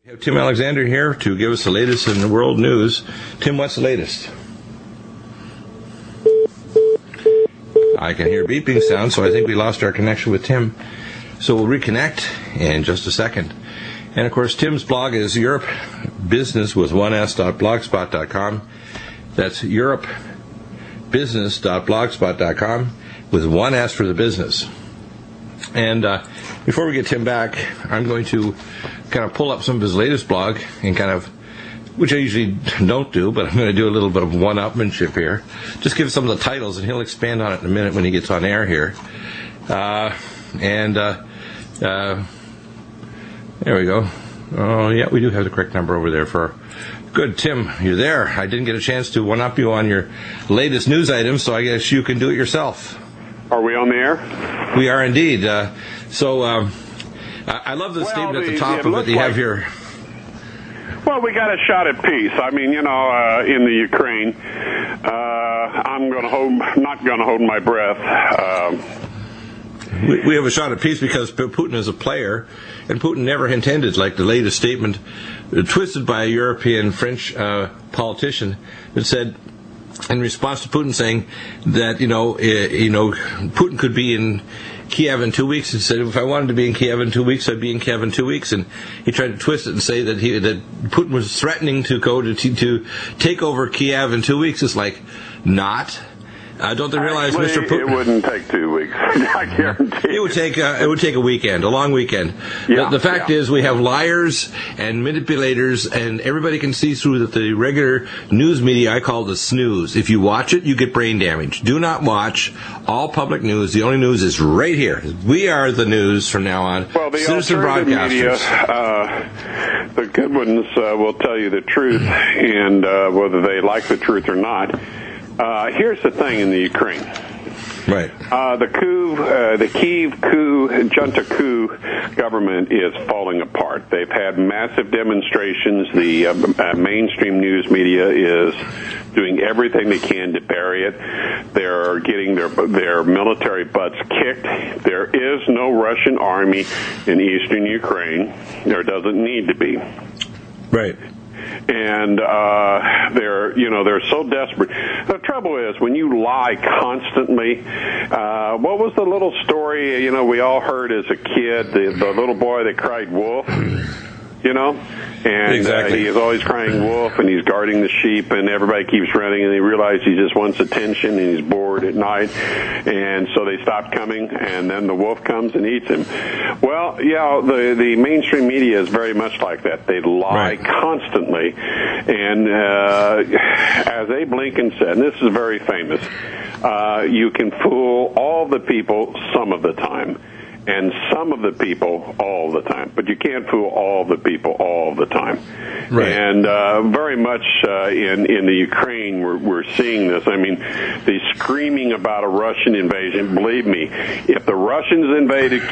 We have Tim Alexander here to give us the latest in the world news. Tim, what's the latest? I can hear beeping sound, so I think we lost our connection with Tim. So we'll reconnect in just a second. And, of course, Tim's blog is europebusiness.blogspot.com. That's europebusiness.blogspot.com with one S for the business. And before we get Tim back, I'm going to kind of pull up some of his latest blog and which I usually don't do, but I'm going to do a little bit of one-upmanship here. Just give some of the titles, and he'll expand on it in a minute when he gets on air here. There we go. Oh, yeah, we do have the correct number over there for... Good, Tim, you're there. I didn't get a chance to one-up you on your latest news items, so I guess you can do it yourself. Are we on the air? We are indeed. I love the statement at the top of it you have here. Well, we got a shot at peace. I mean, in the Ukraine, I'm not going to hold my breath. We have a shot at peace because Putin is a player, and Putin never intended, like the latest statement, twisted by a European French politician that said, in response to Putin saying that, Putin could be in Kiev in 2 weeks, and said, if I wanted to be in Kiev in 2 weeks, I'd be in Kiev in 2 weeks. And he tried to twist it and say that Putin was threatening to go to take over Kiev in 2 weeks. It's like, not. Don't they realize, Actually, Mr. Putin? It wouldn't take 2 weeks. I guarantee. It would take a weekend, a long weekend. Yeah, the fact is, we have liars and manipulators, and everybody can see through that the regular news media I call the snooze. If you watch it, you get brain damage. Do not watch all public news. The only news is right here. We are the news from now on. Well, the citizen alternative media, the good ones will tell you the truth, and whether they like the truth or not. Here's the thing in the Ukraine. Right. The Kyiv junta coup government is falling apart. They've had massive demonstrations. The mainstream news media is doing everything they can to bury it. They're getting their military butts kicked. There is no Russian army in eastern Ukraine. There doesn't need to be. Right. And they're so desperate. The trouble is, when you lie constantly, what was the little story we all heard as a kid? The little boy that cried wolf. And exactly. He is always crying wolf, and he's guarding the sheep, and everybody keeps running, and he realizes he just wants attention, and he's bored at night, and so they stop coming, and then the wolf comes and eats him. Well, yeah, the mainstream media is very much like that. They lie constantly, and as Abe Lincoln said, and this is very famous, you can fool all the people some of the time, and some of the people all the time. But you can't fool all the people all the time. Right. And very much in the Ukraine, we're seeing this. I mean, the screaming about a Russian invasion, believe me, if the Russians invaded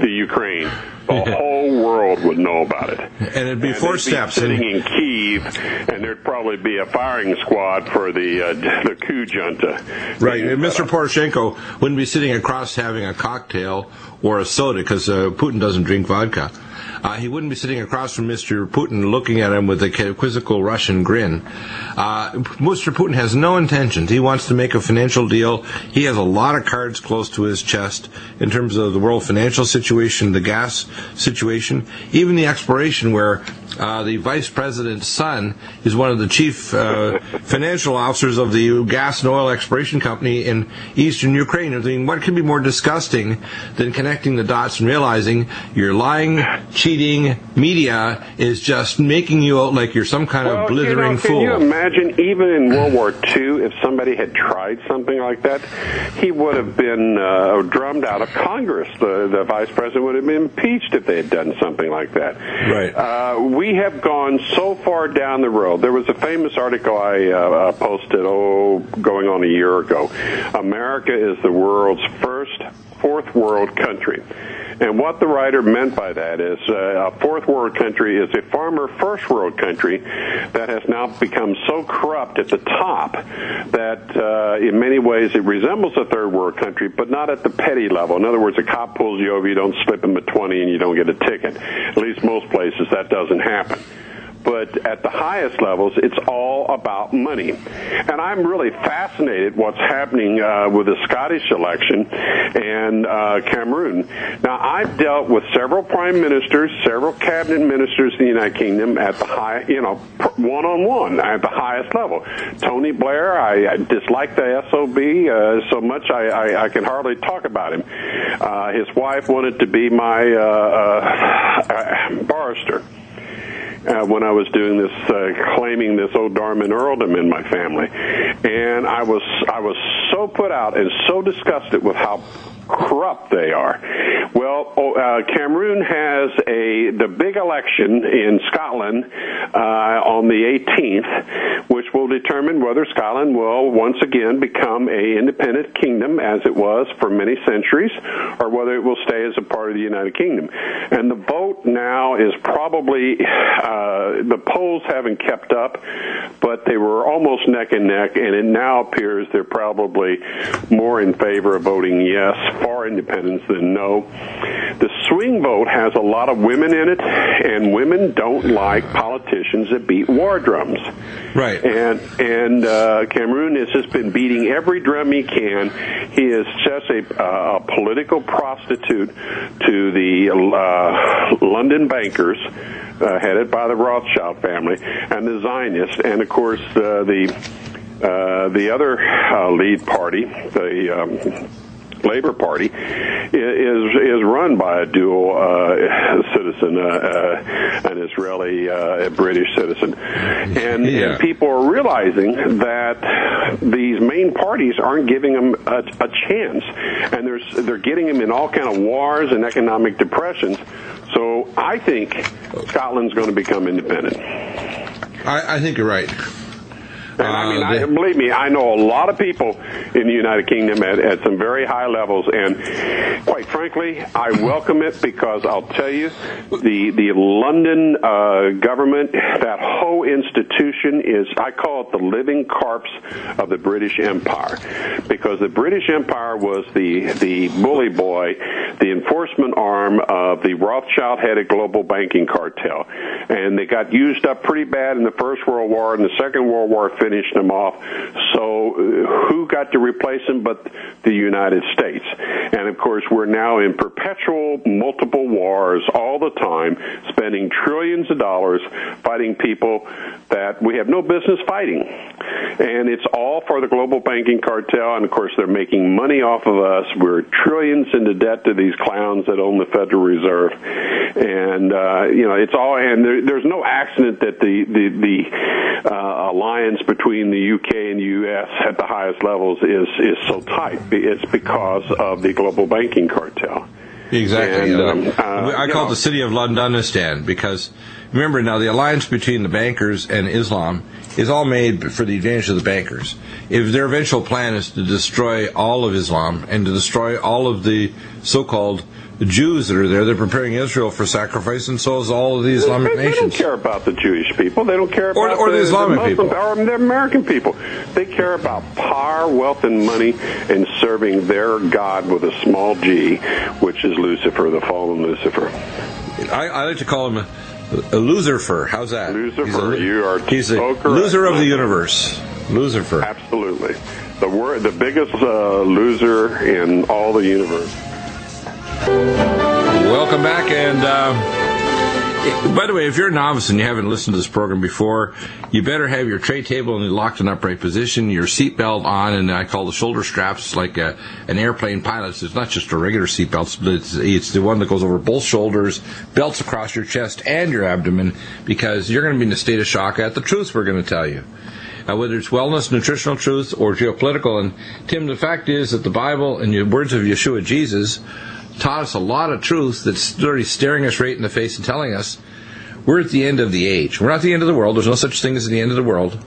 the Ukraine, the whole world would know about it. And it'd be four steps. Sitting in Kyiv, and there'd probably be a firing squad for the coup junta. Right. And Mr. Poroshenko wouldn't be sitting across having a cocktail or a soda, because Putin doesn't drink vodka. He wouldn't be sitting across from Mr. Putin looking at him with a quizzical Russian grin. Mr. Putin has no intentions. He wants to make a financial deal. He has a lot of cards close to his chest in terms of the world financial situation, the gas situation, even the exploration where the vice president's son is one of the chief financial officers of the gas and oil exploration company in eastern Ukraine. I mean, what could be more disgusting than connecting the dots and realizing your lying, cheating media is just making you out like you're some kind of blithering fool? Can you imagine, even in World War II, if somebody had tried something like that, he would have been drummed out of Congress. The vice president would have been impeached if they had done something like that. Right. We have gone so far down the road. There was a famous article I posted, going on a year ago. America is the world's first fourth world country. And what the writer meant by that is a fourth world country is a farmer first world country that has now become so corrupt at the top that in many ways it resembles a third world country, but not at the petty level. In other words, a cop pulls you over, you don't slip him a 20 and you don't get a ticket. At least most places that doesn't happen. But at the highest levels, it's all about money. And I'm really fascinated what's happening with the Scottish election and Cameroon. Now, I've dealt with several prime ministers, several cabinet ministers in the United Kingdom at the high, one-on-one at the highest level. Tony Blair, I dislike the SOB so much I can hardly talk about him. His wife wanted to be my barrister. When I was doing this, claiming this old Darman earldom in my family, and I was so put out and so disgusted with how corrupt they are. Well, Cameroon has the big election in Scotland on the 18th, which will determine whether Scotland will once again become a independent kingdom as it was for many centuries, or whether it will stay as a part of the United Kingdom. And the vote now is probably, the polls haven't kept up, but they were almost neck and neck, and it now appears they're probably more in favor of voting yes for independence than no. The swing vote has a lot of women in it, and women don't like politicians that beat war drums. Right. And Cameroon has just been beating every drum he can. He is just a political prostitute to the London bankers, headed by the Rothschild family, and the Zionists, and of course the other lead party, the Labour Party, is run by a dual citizen, an Israeli, a British citizen, and people are realizing that these main parties aren't giving them a chance, and they're getting them in all kind of wars and economic depressions. So I think Scotland's going to become independent. I think you're right. And believe me, I know a lot of people in the United Kingdom at some very high levels, and quite frankly, I welcome it because I'll tell you, the London government, that whole institution is, I call it the living corpse of the British Empire, because the British Empire was the bully boy, the enforcement arm of the Rothschild-headed global banking cartel, and they got used up pretty bad in the First World War, and the Second World War finished them off. So who got to replace them but the United States? And of course, we're now in perpetual multiple wars all the time, spending trillions of dollars fighting people that we have no business fighting. And it's all for the global banking cartel, and of course they're making money off of us. We're trillions into debt to these clowns that own the Federal Reserve. And it's all, and there's no accident that the alliance between the UK and the US at the highest levels is so tight. It's because of the global banking cartel. Exactly. And, I call it the City of Londonistan, because remember now, the alliance between the bankers and Islam is all made for the advantage of the bankers. If their eventual plan is to destroy all of Islam and to destroy all of the so-called Jews that are there, they're preparing Israel for sacrifice, and so is all of the Islamic nations. They don't care about the Jewish people. They don't care about the Islamic people. Or the American people. They care about power, wealth, and money, and serving their God with a small g, which is Lucifer, the fallen Lucifer. I like to call him a Lucifer. How's that? Lucifer. He's a loser of the universe. Lucifer. Absolutely. The biggest loser in all the universe. Welcome back, and by the way, if you're a novice and you haven't listened to this program before, you better have your tray table in the locked and upright position, your seatbelt on, and I call the shoulder straps like an airplane pilot's. It's not just a regular seatbelt, but it's the one that goes over both shoulders, belts across your chest and your abdomen, because you're going to be in a state of shock at the truth we're going to tell you. Whether it's wellness, nutritional truth, or geopolitical. And Tim, the fact is that the Bible, in the words of Yeshua Jesus, taught us a lot of truth that's literally staring us right in the face and telling us we're at the end of the age. We're not at the end of the world. There's no such thing as the end of the world.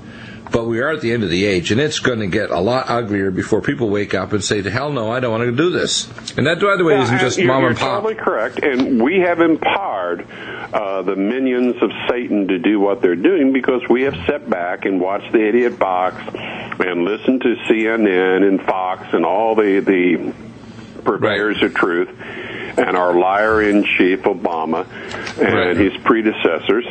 But we are at the end of the age, and it's going to get a lot uglier before people wake up and say, to hell no, I don't want to do this. And that, by the way, isn't just mom and pop. You're totally correct. And we have empowered the minions of Satan to do what they're doing because we have sat back and watched the idiot box and listened to CNN and Fox and all the purveyors of truth, and our liar-in-chief, Obama, and his predecessors.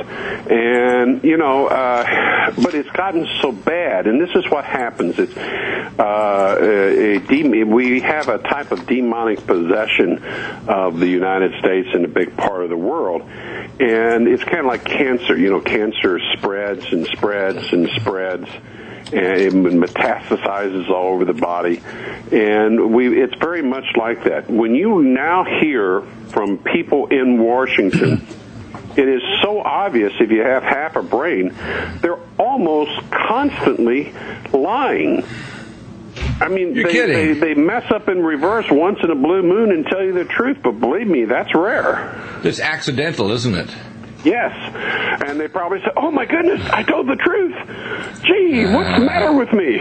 And, but it's gotten so bad, and this is what happens. It's we have a type of demonic possession of the United States and a big part of the world. And it's kind of like cancer. Cancer spreads and spreads and spreads, and it metastasizes all over the body. And it's very much like that. When you now hear from people in Washington, it is so obvious if you have half a brain, they're almost constantly lying. I mean, they mess up in reverse once in a blue moon and tell you the truth, but believe me, that's rare. It's accidental, isn't it? Yes, and they probably say, "Oh my goodness, I told the truth. Gee, what's the matter with me?"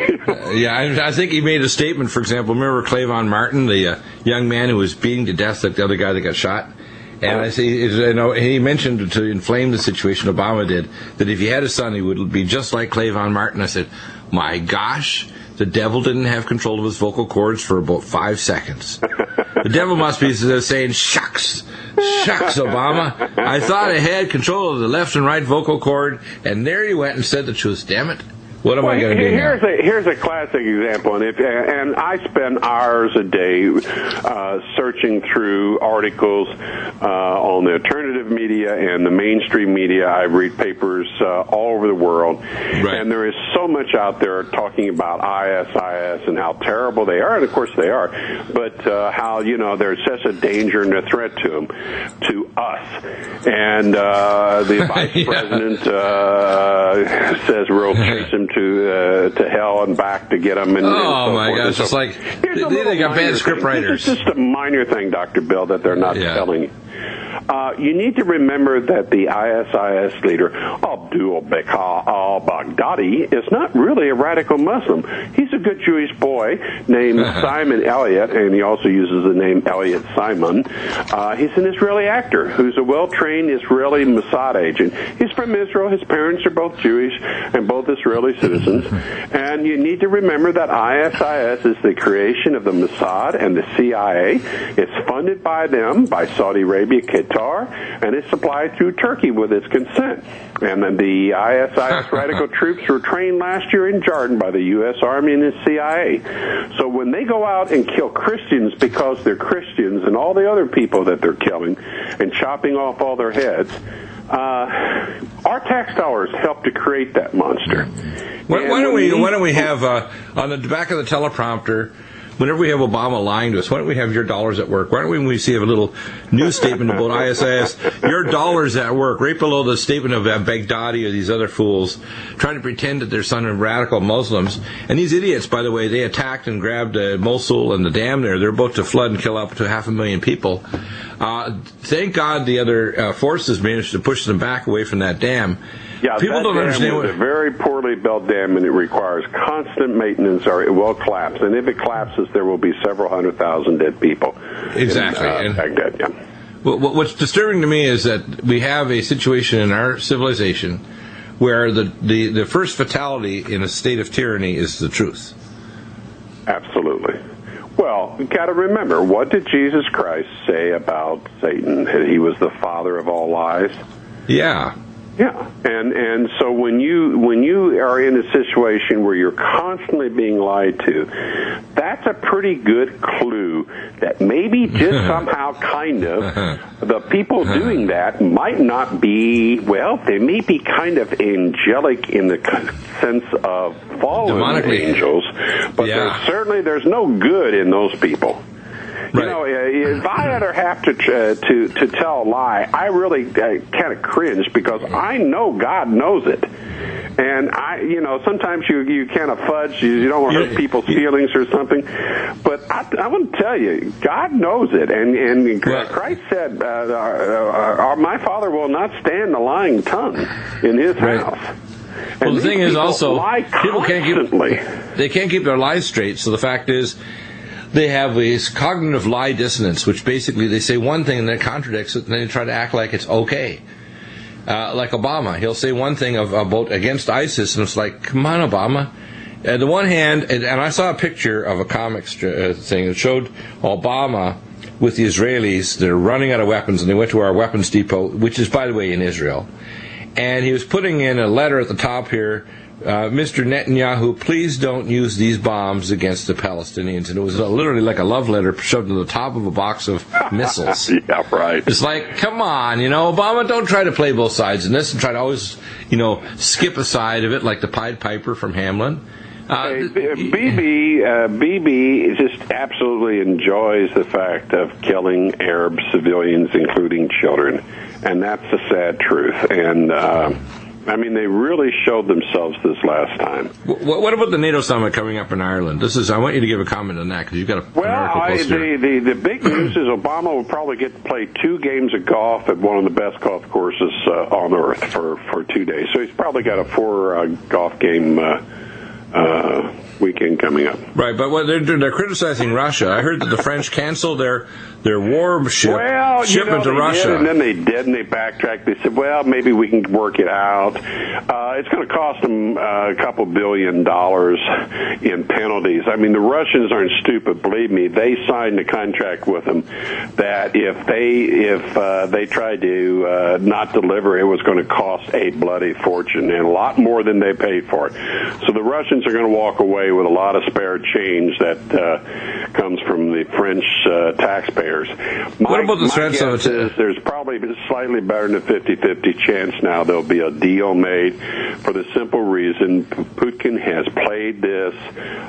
I think he made a statement. For example, remember Clavon Martin, the young man who was beaten to death like the other guy that got shot? And I see, he mentioned, to inflame the situation, Obama did, that if he had a son, he would be just like Clavon Martin. I said, my gosh, the devil didn't have control of his vocal cords for about 5 seconds. The devil must be saying, shucks, Obama. I thought I had control of the left and right vocal cord, and there you went and said the truth. Damn it. What am I going to do now? Here's a classic example, and I spend hours a day searching through articles on the alternative media and the mainstream media. I read papers all over the world, and there is so much out there talking about ISIS and how terrible they are, and of course they are, but how there's such a danger and a threat to them, to us. And the vice president says we'll chase him to hell and back to get them. And so my gosh, it's like they got bad script writers. This is just a minor thing, Dr. Bill, that they're not telling you. You need to remember that the ISIS leader, Abdul al-Baghdadi, is not really a radical Muslim. He's a good Jewish boy named Simon Elliott, and he also uses the name Elliott Simon. He's an Israeli actor who's a well-trained Israeli Mossad agent. He's from Israel. His parents are both Jewish and both Israeli citizens. And you need to remember that ISIS is the creation of the Mossad and the CIA. It's funded by them, by Saudi Arabia, Qatar, and it's supplied through Turkey with its consent. And then the ISIS radical troops were trained last year in Jordan by the U.S. Army and the CIA. So when they go out and kill Christians because they're Christians and all the other people that they're killing and chopping off all their heads, our tax dollars help to create that monster. Why don't we have on the back of the teleprompter, whenever we have Obama lying to us, why don't we have your dollars at work? Why don't we see a little news statement about ISIS, your dollars at work, right below the statement of Baghdadi or these other fools trying to pretend that they're son of radical Muslims. And these idiots, by the way, they attacked and grabbed Mosul and the dam there. They're about to flood and kill up to 500,000 people. Thank God the other forces managed to push them back away from that dam. Yeah, people don't understand. It's a very poorly built dam, and it requires constant maintenance, or it will collapse. And if it collapses, there will be several 100,000 dead people. Exactly. In Baghdad, yeah. What's disturbing to me is that we have a situation in our civilization where the first fatality in a state of tyranny is the truth. Absolutely. Well, you got to remember, what did Jesus Christ say about Satan? That he was the father of all lies. Yeah. Yeah, and so when you are in a situation where you're constantly being lied to, that's a pretty good clue that maybe just somehow kind of the people doing that might not be, well, they may be kind of angelic in the sense of fallen angels, but there's no good in those people. Right. If I ever have to tell a lie, I really kind of cringe because I know God knows it. And sometimes you kind of fudge, you don't want to hurt people's feelings or something. But I want to tell you, God knows it. And Christ said, my Father will not stand the lying tongue in his house. Well, the thing is also, people can't keep their lies straight. So the fact is, they have this cognitive lie dissonance, which basically they say one thing and then it contradicts it, and then they try to act like it's okay. Like Obama, he'll say one thing about against ISIS, and it's like, come on, Obama. On the one hand, and I saw a picture of a comic thing that showed Obama with the Israelis. They're running out of weapons, and they went to our weapons depot, which is, by the way, in Israel. And he was putting in a letter at the top here, Mr. Netanyahu, please don't use these bombs against the Palestinians. And it was literally like a love letter shoved to the top of a box of missiles. Yeah, right. It's like, come on, Obama, don't try to play both sides in this and try to always, skip a side of it like the Pied Piper from Hamlin. Bibi just absolutely enjoys the fact of killing Arab civilians, including children, and that's the sad truth. And they really showed themselves this last time. What about the NATO summit coming up in Ireland? I want you to give a comment on that because you've got an article close here. The big news is Obama will probably get to play 2 games of golf at one of the best golf courses on earth for 2 days. So he's probably got a 4 golf game weekend coming up. Right, but they're criticizing Russia. I heard that the French canceled their war shipment to Russia. And then they did, and they backtracked. They said, well, maybe we can work it out. It's going to cost them a couple $2 billion in penalties. I mean, the Russians aren't stupid. Believe me, they signed a contract with them that if they tried to not deliver, it was going to cost a bloody fortune, and a lot more than they paid for it. So the Russians are going to walk away with a lot of spare change that comes from the French taxpayers. What about the sense of it? There's probably slightly better than a 50-50 chance now there'll be a deal made for the simple reason Putin has played this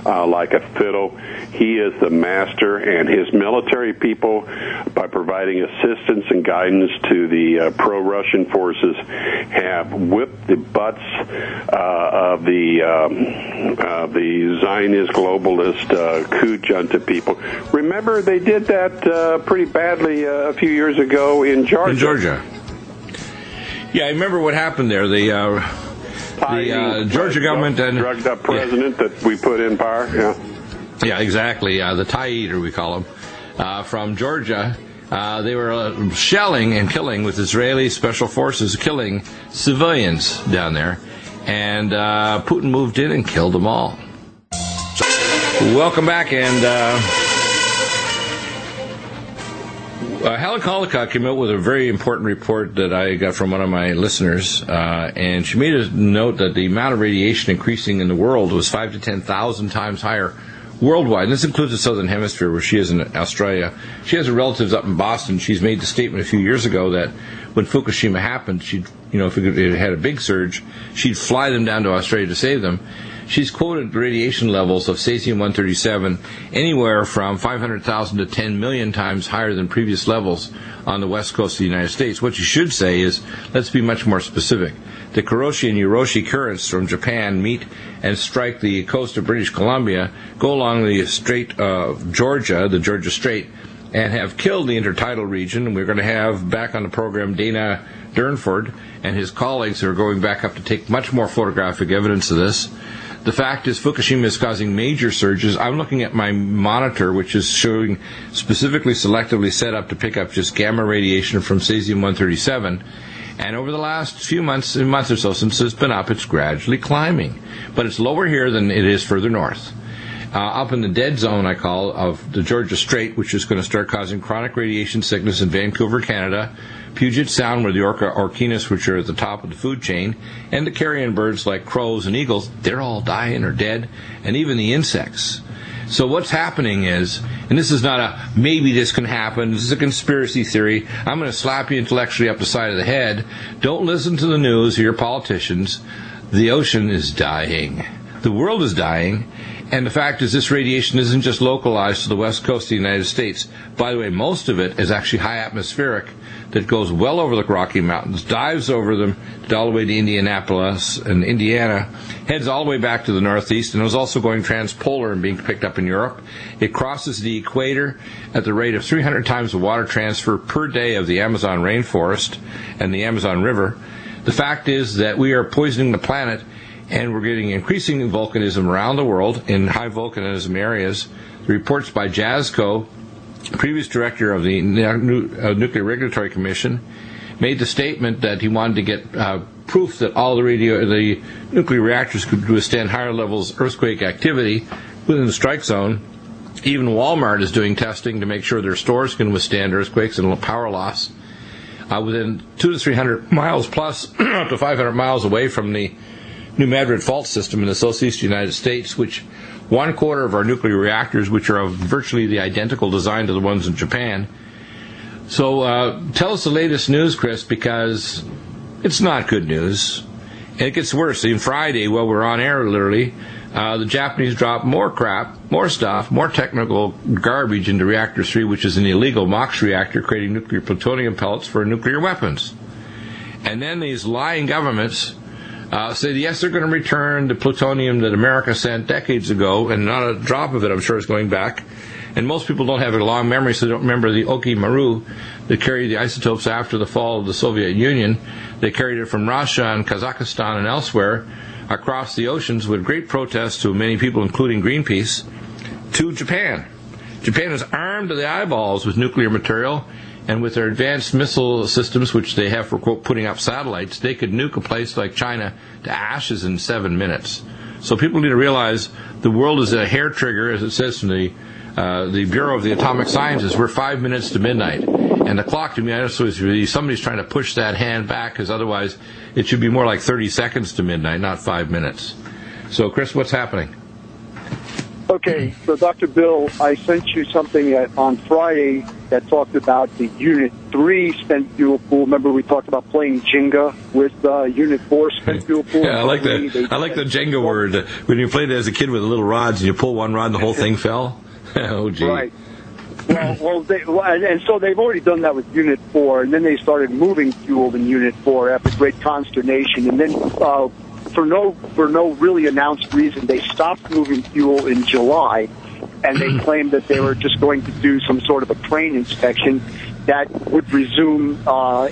like a fiddle. He is the master, and his military people, by providing assistance and guidance to the pro-Russian forces, have whipped the butts of the Zionist globalist coup junta people. Remember, they did that pretty badly a few years ago in Georgia. Yeah, I remember what happened there. The Georgia government and drugged up president that we put in power. Yeah, exactly. The tie eater, we call him, from Georgia. They were shelling and killing with Israeli special forces, killing civilians down there, and Putin moved in and killed them all. Welcome back, and Helen Collicott came out with a very important report that I got from one of my listeners, and she made a note that the amount of radiation increasing in the world was 5,000 to 10,000 times higher worldwide. And this includes the Southern Hemisphere, where she is in Australia. She has her relatives up in Boston. She's made the statement a few years ago that when Fukushima happened, if it had a big surge, she'd fly them down to Australia to save them. She's quoted radiation levels of cesium-137 anywhere from 500,000 to 10 million times higher than previous levels on the west coast of the United States. What you should say is, let's be much more specific. The Kuroshi and Uroshi currents from Japan meet and strike the coast of British Columbia, go along the Strait of Georgia, the Georgia Strait, and have killed the intertidal region. And we're going to have back on the program Dana Durnford and his colleagues who are going back up to take much more photographic evidence of this. The fact is Fukushima is causing major surges. I'm looking at my monitor, which is showing specifically selectively set up to pick up just gamma radiation from cesium-137. And over the last few months, a month or so since it's been up, it's gradually climbing. But it's lower here than it is further north. Up in the dead zone, I call, of the Georgia Strait, which is going to start causing chronic radiation sickness in Vancouver, Canada, Puget Sound, where the orchinis, which are at the top of the food chain, and the carrion birds like crows and eagles, they're all dying or dead, and even the insects. So what's happening is, and this is not a maybe this can happen, this is a conspiracy theory, I'm going to slap you intellectually up the side of the head. Don't listen to the news or your politicians. The ocean is dying. The world is dying. And the fact is, this radiation isn't just localized to the west coast of the United States. By the way, most of it is actually high atmospheric that goes well over the Rocky Mountains, dives over them all the way to Indianapolis and Indiana, heads all the way back to the northeast, and is also going transpolar and being picked up in Europe. It crosses the equator at the rate of 300 times the water transfer per day of the Amazon rainforest and the Amazon River. The fact is that we are poisoning the planet, and we're getting increasing volcanism around the world in high volcanism areas. The reports by Jasco, previous director of the Nuclear Regulatory Commission, made the statement that he wanted to get proof that all the nuclear reactors could withstand higher levels of earthquake activity within the strike zone. Even Walmart is doing testing to make sure their stores can withstand earthquakes and power loss. Within 200 to 300 miles plus up to 500 miles away from the New Madrid fault system in the southeast United States, which 1/4 of our nuclear reactors, which are of virtually the identical design to the ones in Japan. So tell us the latest news, Chris, because it's not good news. And it gets worse. On Friday, while we're on air, literally, the Japanese dropped more crap, more stuff, more technical garbage into Reactor 3, which is an illegal MOX reactor creating nuclear plutonium pellets for nuclear weapons. And then these lying governments say, yes, they're going to return the plutonium that America sent decades ago, and not a drop of it, I'm sure, is going back. And most people don't have a long memory, so they don't remember the Oki-Maru that carried the isotopes after the fall of the Soviet Union. They carried it from Russia and Kazakhstan and elsewhere across the oceans with great protest to many people, including Greenpeace, to Japan. Japan is armed to the eyeballs with nuclear material, and with their advanced missile systems, which they have for, quote, putting up satellites, they could nuke a place like China to ashes in 7 minutes. So people need to realize the world is a hair trigger, as it says from the Bureau of the Atomic Sciences. We're 5 minutes to midnight. And the clock, to me, I just always, somebody's trying to push that hand back, because otherwise it should be more like 30 seconds to midnight, not 5 minutes. So, Chris, what's happening? Okay, so Dr. Bill, I sent you something on Friday that talked about the Unit 3 spent fuel pool. Remember we talked about playing Jenga with Unit 4 spent fuel pool? Yeah, I like that. I like the Jenga word. When you played it as a kid with the little rods and you pull one rod and the whole thing fell? Oh, gee. Right. And so they've already done that with Unit 4, and then they started moving fuel in Unit 4 after great consternation. And then for no really announced reason, they stopped moving fuel in July, and they claimed that they were just going to do some sort of a crane inspection that would resume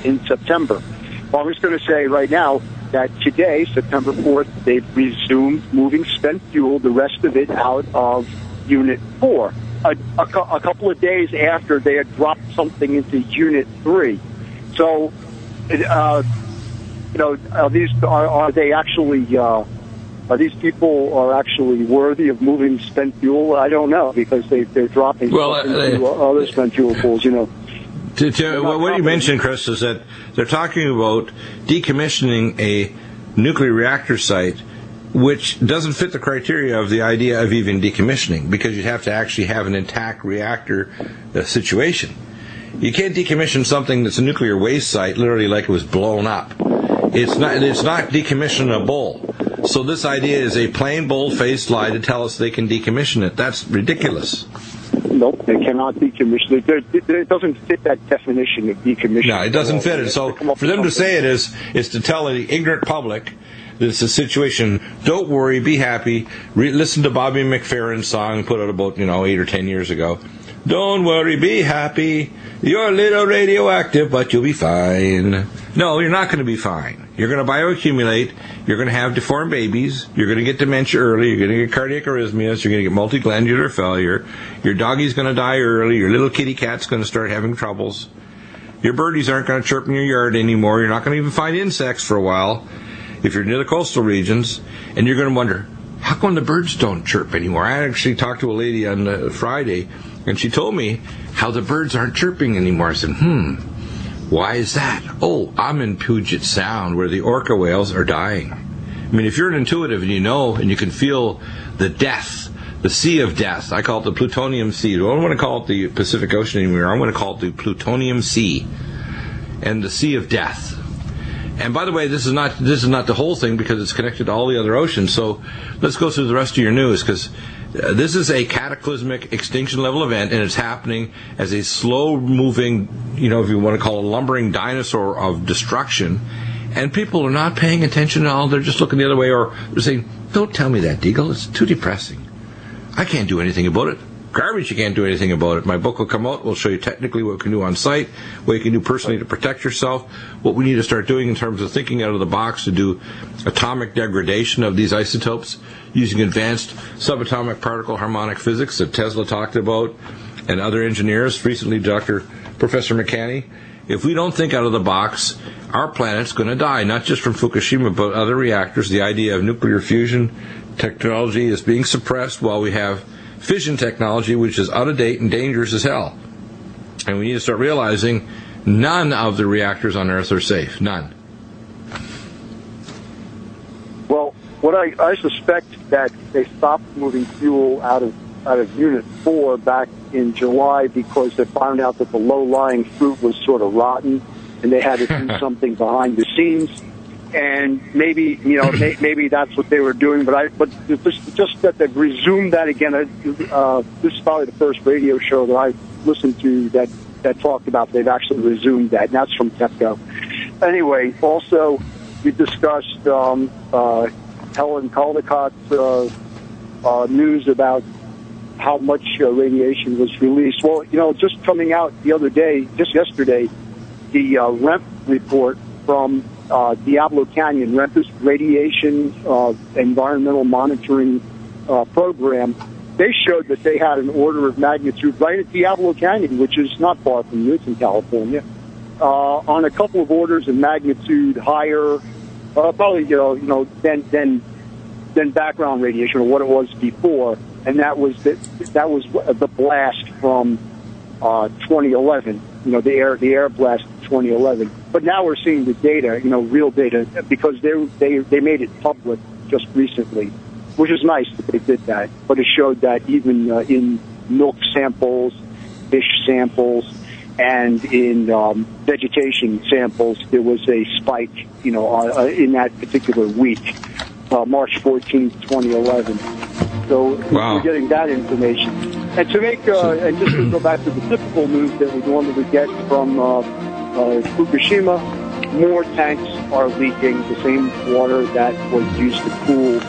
in September. Well, I'm just going to say right now that today, September 4th, they've resumed moving spent fuel, the rest of it out of Unit 4. A couple of days after they had dropped something into Unit 3. So, are they actually, are these people are actually worthy of moving spent fuel? I don't know, because they're dropping into other spent fuel pools, What you mentioned, Chris, is that they're talking about decommissioning a nuclear reactor site, which doesn't fit the criteria of the idea of even decommissioning, because you'd have to actually have an intact reactor situation. You can't decommission something that's a nuclear waste site, literally like it was blown up. It's not decommissionable. So this idea is a plain, bold-faced lie to tell us they can decommission it. That's ridiculous. Nope, they cannot decommission it. It doesn't fit that definition of decommission. No, it doesn't fit it. So for them to say it is to tell the ignorant public this is a situation. Don't worry, be happy. Listen to Bobby McFerrin's song, put out about 8 or 10 years ago. Don't worry, be happy. You're a little radioactive, but you'll be fine. No, you're not going to be fine. You're going to bioaccumulate. You're going to have deformed babies. You're going to get dementia early. You're going to get cardiac arrhythmias. You're going to get multiglandular failure. Your doggy's going to die early. Your little kitty cat's going to start having troubles. Your birdies aren't going to chirp in your yard anymore. You're not going to even find insects for a while if you're near the coastal regions. And you're going to wonder, how come the birds don't chirp anymore? I actually talked to a lady on Friday, and she told me how the birds aren't chirping anymore. I said, why is that? Oh, I'm in Puget Sound, where the orca whales are dying. I mean, if you're an intuitive and you know and you can feel the death, the sea of death, I call it the plutonium sea. I don't want to call it the Pacific Ocean anymore. I want to call it the plutonium sea and the sea of death. And by the way, this is not the whole thing, because it's connected to all the other oceans. So let's go through the rest of your news, because this is a cataclysmic extinction level event, and it's happening as a slow-moving, if you want to call it a lumbering dinosaur of destruction. And people are not paying attention at all. They're just looking the other way, or they're saying, don't tell me that, Deagle. It's too depressing. I can't do anything about it. garbage, you can't do anything about it. My book will come out. We'll show you technically what we can do on site, what you can do personally to protect yourself, what we need to start doing in terms of thinking out of the box to do atomic degradation of these isotopes using advanced subatomic particle harmonic physics that Tesla talked about and other engineers, recently Professor McCanney. If we don't think out of the box, our planet's going to die, not just from Fukushima, but other reactors. The idea of nuclear fusion technology is being suppressed while we have fission technology, which is out of date and dangerous as hell. And we need to start realizing none of the reactors on Earth are safe. None. Well, what I suspect that they stopped moving fuel out of Unit 4 back in July because they found out that the low-lying fruit was sort of rotten, and they had to do something behind the scenes. And maybe maybe that's what they were doing. But just that they've resumed that again. This is probably the first radio show that I listened to that talked about they've actually resumed that. And that's from TEPCO. Anyway, also we discussed Helen Caldicott's news about how much radiation was released. Well, just coming out the other day, just yesterday, the REMP report from Diablo Canyon, REMP, Radiation Environmental Monitoring Program, they showed that they had an order of magnitude right at Diablo Canyon, which is not far from you, it's in California, on a couple of orders of magnitude higher, probably than background radiation or what it was before. And that was the blast from 2011. The air blast of 2011. But now we're seeing the data, real data, because they made it public just recently, which is nice that they did that. But it showed that even in milk samples, fish samples, and in vegetation samples, there was a spike, in that particular week, March 14th, 2011. So wow. We're getting that information. And to make, and just to go back to the typical news that we normally get from Fukushima, more tanks are leaking. The same water that was used to cool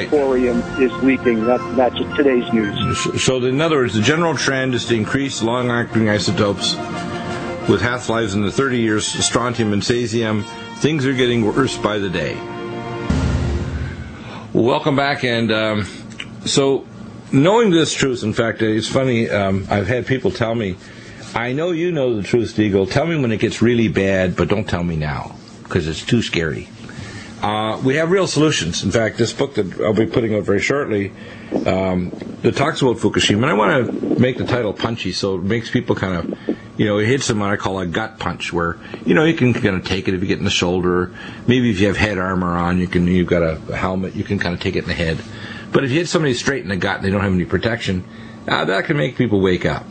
thorium is leaking. That's today's news. So in other words, the general trend is to increase long-acting isotopes with half-lives in the 30 years, strontium and cesium. Things are getting worse by the day. Welcome back, and so knowing this truth, in fact, it's funny, I've had people tell me, I know you know the truth, Deagle. Tell me when it gets really bad, but don't tell me now, because it's too scary. We have real solutions. In fact, this book that I'll be putting out very shortly that talks about Fukushima, and I want to make the title punchy so it makes people kind of, it hits them what I call a gut punch, where, you can kind of take it if you get in the shoulder. Maybe if you have head armor on, you've got a helmet, you can kind of take it in the head. But if you hit somebody straight in the gut and they don't have any protection, that can make people wake up.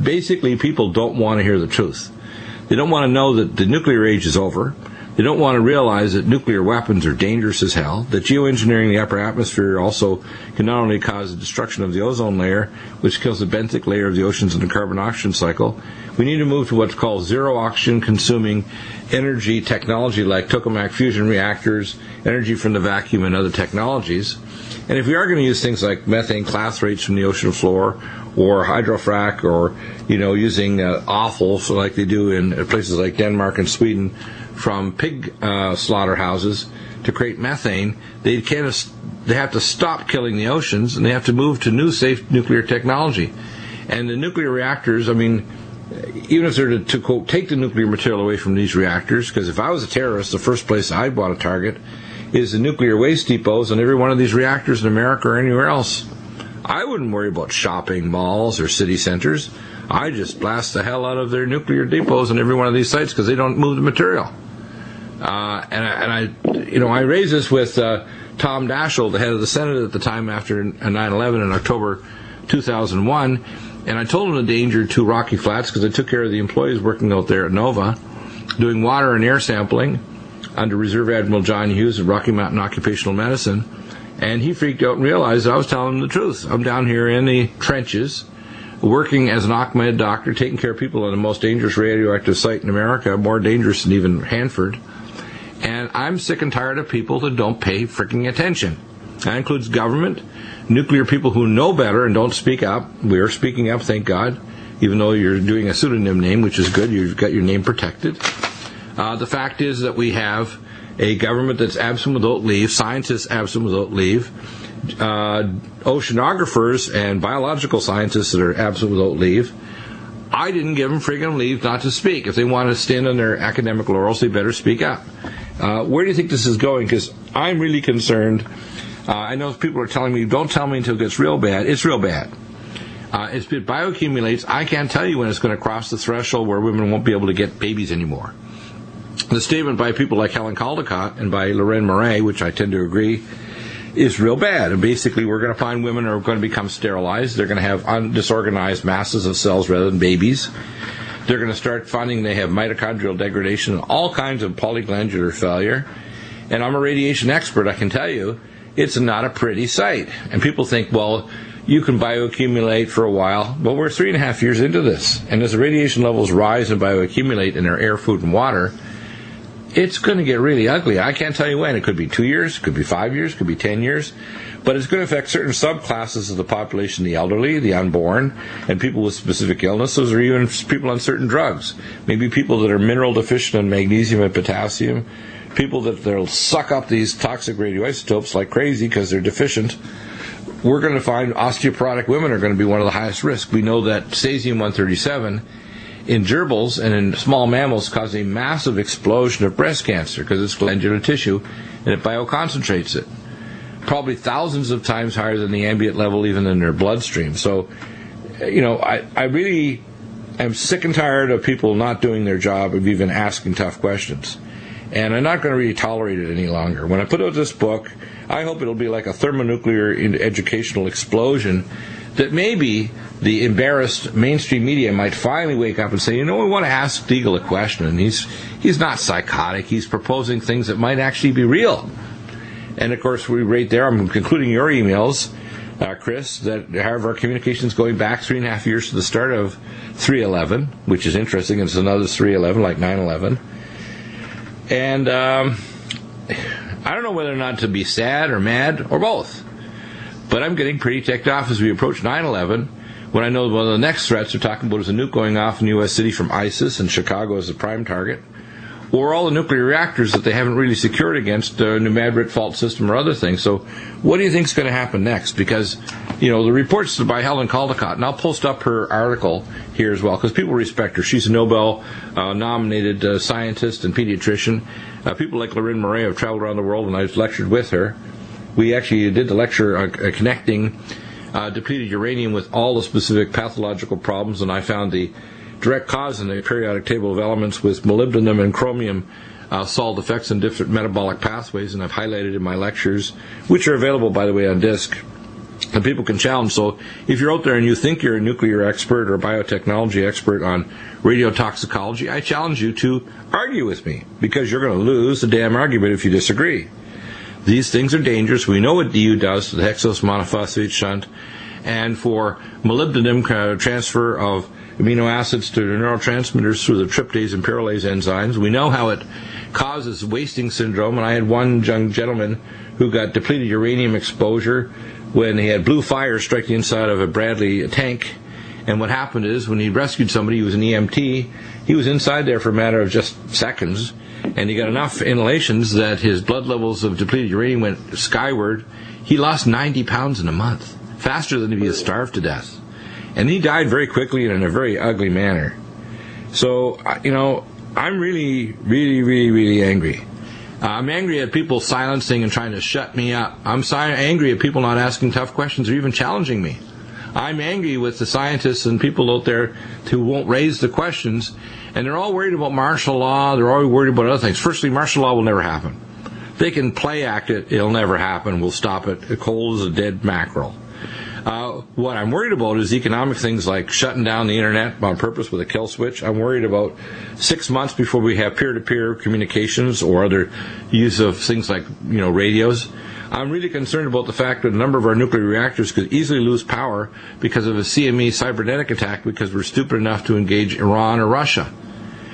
Basically, people don't want to hear the truth. They don't want to know that the nuclear age is over. They don't want to realize that nuclear weapons are dangerous as hell, that geoengineering the upper atmosphere also can not only cause the destruction of the ozone layer, which kills the benthic layer of the oceans and the carbon-oxygen cycle. We need to move to what's called zero-oxygen consuming energy technology like tokamak fusion reactors, energy from the vacuum, and other technologies. And if we are going to use things like methane clathrates from the ocean floor, or hydrofrac, or using offal, so like they do in places like Denmark and Sweden, from pig slaughterhouses to create methane, they have to stop killing the oceans, and they have to move to new safe nuclear technology. And the nuclear reactors, even if they're to quote, take the nuclear material away from these reactors, because if I was a terrorist, the first place I'd want to target is the nuclear waste depots on every one of these reactors in America or anywhere else. I wouldn't worry about shopping malls or city centers. I just blast the hell out of their nuclear depots on every one of these sites because they don't move the material. I raised this with Tom Daschle, the head of the Senate at the time after 9/11 in October 2001, and I told him the danger to Rocky Flats because I took care of the employees working out there at NOVA, doing water and air sampling under Reserve Admiral John Hughes of Rocky Mountain Occupational Medicine, and he freaked out and realized I was telling him the truth. I'm down here in the trenches, working as an Ahmed doctor, taking care of people on the most dangerous radioactive site in America, more dangerous than even Hanford. And I'm sick and tired of people that don't pay freaking attention. That includes government, nuclear people who know better and don't speak up. We are speaking up, thank God, even though you're doing a pseudonym name, which is good. You've got your name protected. The fact is that we have a government that's absent without leave, scientists absent without leave, oceanographers and biological scientists that are absent without leave. I didn't give them friggin' leave not to speak. If they want to stand on their academic laurels, they better speak up. Where do you think this is going? Because I'm really concerned. I know people are telling me, don't tell me until it gets real bad. It's real bad. It bioaccumulates. I can't tell you when it's going to cross the threshold where women won't be able to get babies anymore. The statement by people like Helen Caldicott and by Lorraine Murray, which I tend to agree, is real bad. And basically, we're going to find women are going to become sterilized. They're going to have disorganized masses of cells rather than babies. They're going to start finding they have mitochondrial degradation and all kinds of polyglandular failure. And I'm a radiation expert. I can tell you, it's not a pretty sight. And people think, well, you can bioaccumulate for a while. But we're 3.5 years into this. And as the radiation levels rise and bioaccumulate in our air, food, and water, it's going to get really ugly. I can't tell you when. It could be 2 years, it could be 5 years, it could be 10 years. But it's going to affect certain subclasses of the population, the elderly, the unborn, and people with specific illnesses, or even people on certain drugs. Maybe people that are mineral deficient in magnesium and potassium, people that they'll suck up these toxic radioisotopes like crazy because they're deficient. We're going to find osteoporotic women are going to be one of the highest risk. We know that cesium-137 in gerbils and in small mammals cause a massive explosion of breast cancer because it's glandular tissue and it bioconcentrates it. Probably thousands of times higher than the ambient level even in their bloodstream. So, I really am sick and tired of people not doing their job of even asking tough questions. And I'm not going to really tolerate it any longer. When I put out this book, I hope it'll be like a thermonuclear educational explosion that maybe the embarrassed mainstream media might finally wake up and say, we want to ask Deagle a question. And he's not psychotic. He's proposing things that might actually be real. And, of course, right there, I'm concluding your emails, Chris, that however our communication's going back 3.5 years to the start of 3/11, which is interesting. It's another 3/11, like 9/11. And I don't know whether or not to be sad or mad or both. But I'm getting pretty ticked off as we approach 9/11 when I know one of the next threats they're talking about is a nuke going off in U.S. City from ISIS and Chicago as the prime target, or all the nuclear reactors that they haven't really secured against the New Madrid fault system or other things. So what do you think is going to happen next? Because, the reports by Helen Caldicott, and I'll post up her article here as well because people respect her. She's a Nobel-nominated scientist and pediatrician. People like Lorraine Murray have traveled around the world, and I've lectured with her. We actually did the lecture on connecting depleted uranium with all the specific pathological problems, and I found the direct cause in the periodic table of elements with molybdenum and chromium solved effects in different metabolic pathways, and I've highlighted in my lectures, which are available, by the way, on disc, and people can challenge. So if you're out there and you think you're a nuclear expert or a biotechnology expert on radiotoxicology, I challenge you to argue with me, because you're going to lose the damn argument if you disagree. These things are dangerous. We know what DU does to the hexose monophosphate shunt, and for molybdenum transfer of amino acids to the neurotransmitters through the tryptase and pyrrolase enzymes. We know how it causes wasting syndrome, and I had one young gentleman who got depleted uranium exposure when he had blue fire strike the inside of a Bradley tank. And what happened is, when he rescued somebody, he was an EMT, he was inside there for a matter of just seconds, and he got enough inhalations that his blood levels of depleted uranium went skyward. He lost 90 pounds in a month, faster than if he had starved to death. And he died very quickly and in a very ugly manner. So, I'm really, really, really, really angry. I'm angry at people silencing and trying to shut me up. I'm angry at people not asking tough questions or even challenging me. I'm angry with the scientists and people out there who won't raise the questions, and they're all worried about martial law. They're all worried about other things. Firstly, martial law will never happen. They can play act it. It'll never happen. We'll stop it. Cold as a dead mackerel. What I'm worried about is economic things like shutting down the internet on purpose with a kill switch. I'm worried about 6 months before we have peer-to-peer communications or other use of things like, radios. I'm really concerned about the fact that a number of our nuclear reactors could easily lose power because of a CME cybernetic attack because we're stupid enough to engage Iran or Russia.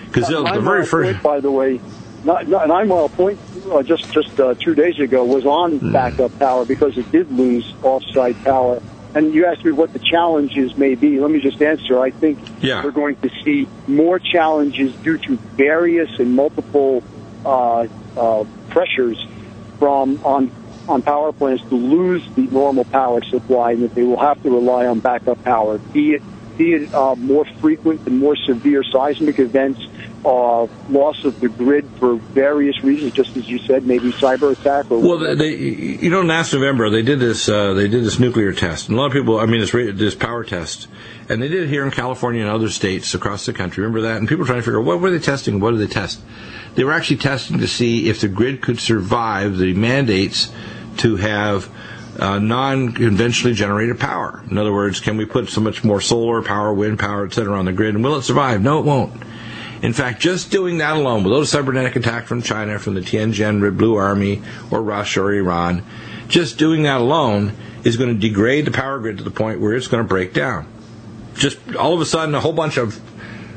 Because the very first... By the way, and I'm well point. just 2 days ago was on backup power because it did lose off-site power. And you asked me what the challenges may be. Let me just answer. I think we're going to see more challenges due to various and multiple pressures on power plants to lose the normal power supply, and that they will have to rely on backup power, be it more frequent and more severe seismic events, loss of the grid for various reasons, just as you said, maybe cyber attack. Last November they did this nuclear test, and a lot of people, this power test, and they did it here in California and other states across the country. Remember that? And people were trying to figure out what were they testing? What did they test? They were actually testing to see if the grid could survive the mandates to have non-conventionally generated power. In other words, can we put so much more solar power, wind power, etc. on the grid, and will it survive? No, it won't. In fact, just doing that alone, without a cybernetic attack from China, from the Tianjin Blue Army, or Russia or Iran, just doing that alone is going to degrade the power grid to the point where it's going to break down. Just all of a sudden, a whole bunch of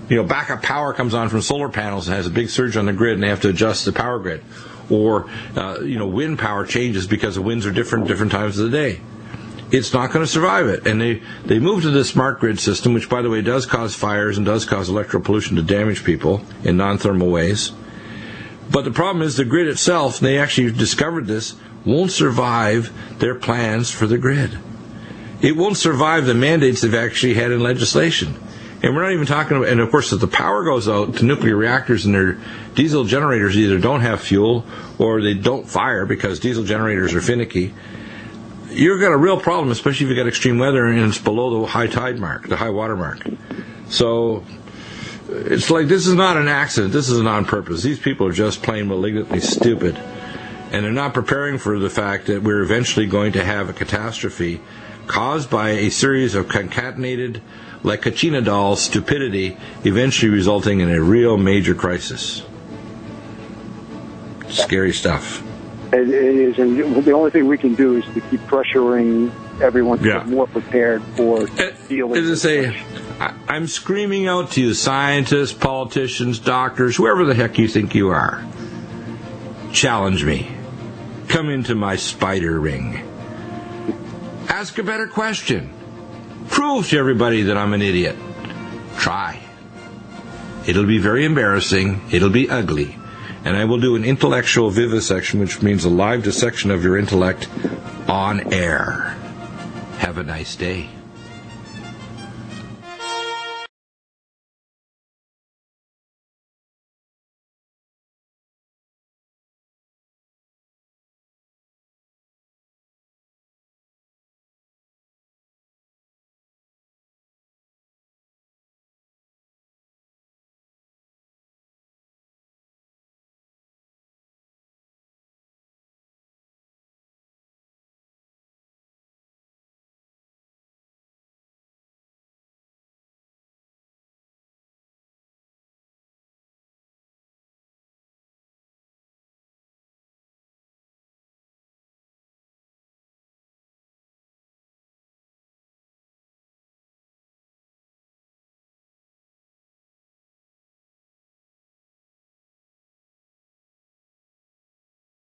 backup power comes on from solar panels and has a big surge on the grid, and they have to adjust the power grid. Or, wind power changes because the winds are different times of the day. It's not going to survive it. And they moved to this smart grid system, which, by the way, does cause fires and does cause electrical pollution to damage people in non-thermal ways. But the problem is the grid itself, and they actually discovered this, won't survive their plans for the grid. It won't survive the mandates they've actually had in legislation. And we're not even talking about, and of course, if the power goes out to nuclear reactors and their diesel generators either don't have fuel or they don't fire because diesel generators are finicky, you've got a real problem, especially if you've got extreme weather and it's below the high tide mark, the high water mark. So it's like this is not an accident. This is on purpose. These people are just plain malignantly stupid. And they're not preparing for the fact that we're eventually going to have a catastrophe caused by a series of concatenated, like Kachina doll stupidity, eventually resulting in a real major crisis. Scary stuff. It is, and the only thing we can do is to keep pressuring everyone to get more prepared for dealing with it. I'm screaming out to you, scientists, politicians, doctors, whoever the heck you think you are. Challenge me. Come into my spider ring. Ask a better question. Prove to everybody that I'm an idiot. Try. It'll be very embarrassing. It'll be ugly. And I will do an intellectual vivisection, which means a live dissection of your intellect on air. Have a nice day.